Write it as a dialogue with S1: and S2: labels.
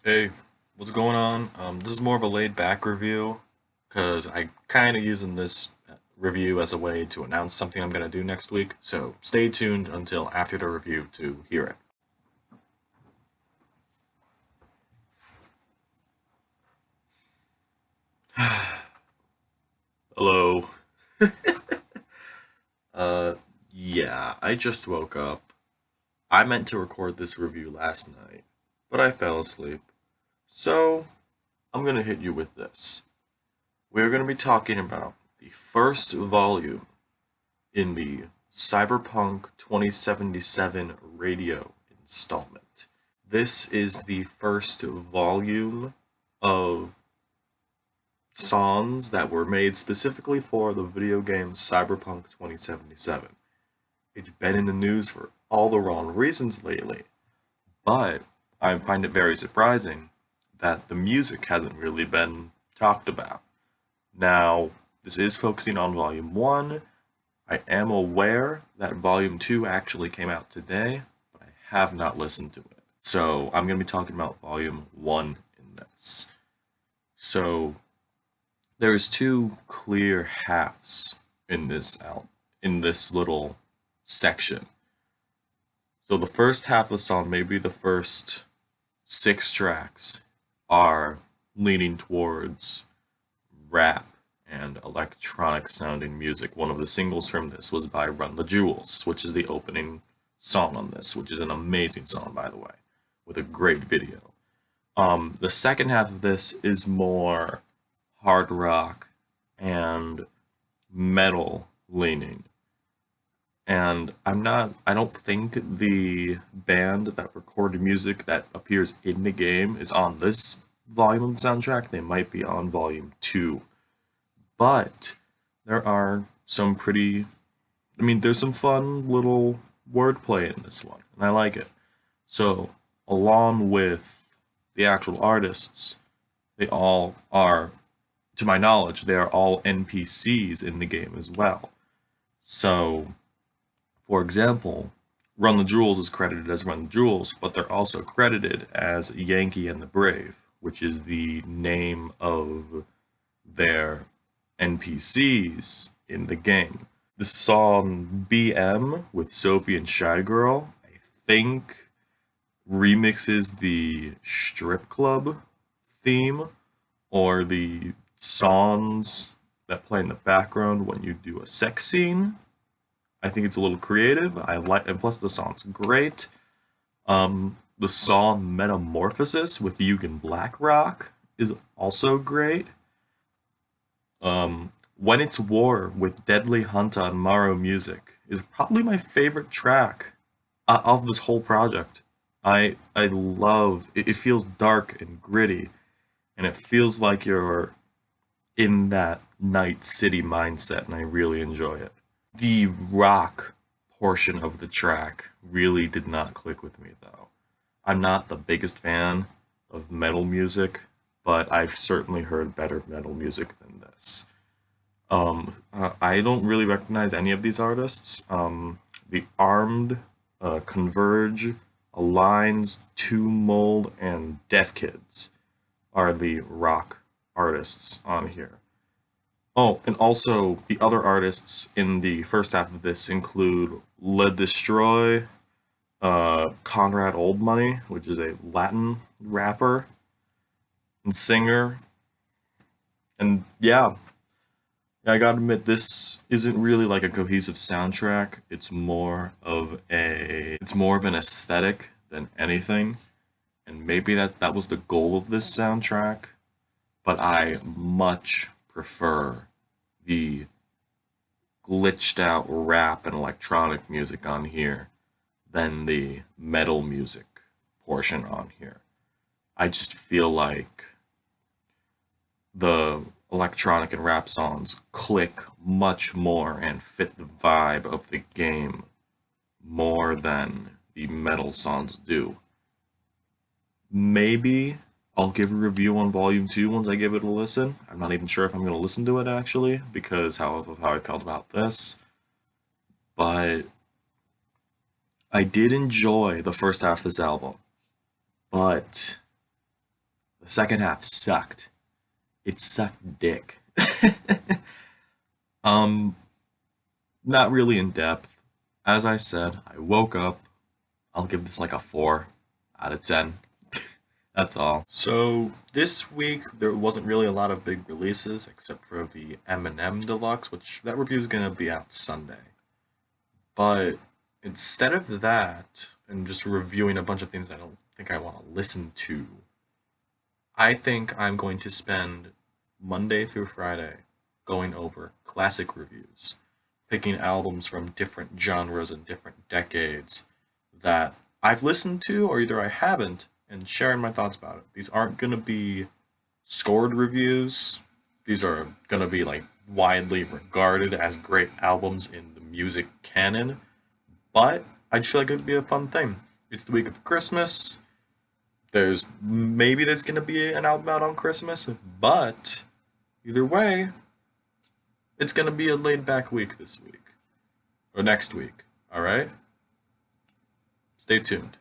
S1: Hey, what's going on? This is more of a laid back review because I kind of using this review as a way to announce something I'm going to do next week. So stay tuned until after the review to hear it. Hello. Uh, yeah, I just woke up. I meant to record this review last night, but I fell asleep. So I'm going to hit you with this. We're going to be talking about the first volume in the Cyberpunk 2077 radio installment. This is the first volume of songs that were made specifically for the video game Cyberpunk 2077. It's been in the news for all the wrong reasons lately, but I find it very surprising that the music hasn't really been talked about. Now, this is focusing on Volume 1. I am aware that Volume 2 actually came out today, but I have not listened to it. So I'm going to be talking about Volume 1 in this. So there's two clear halves in this little section. So the first half of the song, maybe the first six tracks, are leaning towards rap and electronic sounding music. One of the singles from this was by Run the Jewels, which is the opening song on this, which is an amazing song, by the way, with a great video. The second half of this is more hard rock and metal leaning. And I don't think the band that recorded music that appears in the game is on this volume of the soundtrack. They might be on volume 2. But there are some pretty, there's some fun little wordplay in this one, and I like it. So, along with the actual artists, they all are, to my knowledge, they are all NPCs in the game as well. So, for example, Run the Jewels is credited as Run the Jewels, but they're also credited as Yankee and the Brave, which is the name of their NPCs in the game. The song BM with Sophie and Shy Girl, I think, remixes the strip club theme or the songs that play in the background when you do a sex scene. I think it's a little creative. I like, and plus the song's great. The song Metamorphosis with Yugen Blackrock is also great. When It's War with Deadly Hunter and Maro Music is probably my favorite track of this whole project. I love it. It feels dark and gritty, and it feels like you're in that night city mindset, and I really enjoy it. The rock portion of the track really did not click with me, though. I'm not the biggest fan of metal music, but I've certainly heard better metal music than this. I don't really recognize any of these artists. The Armed, Converge, Aligns, Two Mold, and Deaf Kids are the rock artists on here. Oh, and also the other artists in the first half of this include Le Destroy, Conrad Oldmoney, which is a Latin rapper and singer, and yeah, I gotta admit, this isn't really like a cohesive soundtrack. It's more of an aesthetic than anything. And maybe that was the goal of this soundtrack, but I much prefer the glitched out rap and electronic music on here than the metal music portion on here. I just feel like the electronic and rap songs click much more and fit the vibe of the game more than the metal songs do. Maybe I'll give a review on Volume 2 once I give it a listen. I'm not even sure if I'm going to listen to it actually, because of how I felt about this. But I did enjoy the first half of this album. But Second half sucked. It sucked dick. um, Not really in depth. As I said, I woke up. I'll give this like a 4 out of 10. That's all. So this week there wasn't really a lot of big releases except for the M&M Deluxe, which that review is gonna be out Sunday. But instead of that, and just reviewing a bunch of things I don't think I want to listen to, I think I'm going to spend Monday through Friday going over classic reviews, picking albums from different genres and different decades that I've listened to or either I haven't, and sharing my thoughts about it. These aren't going to be scored reviews. These are going to be like widely regarded as great albums in the music canon, but I just feel like it would be a fun thing. It's the week of Christmas. There's going to be an album out on Christmas, but either way, it's going to be a laid back week this week or next week. All right? Stay tuned.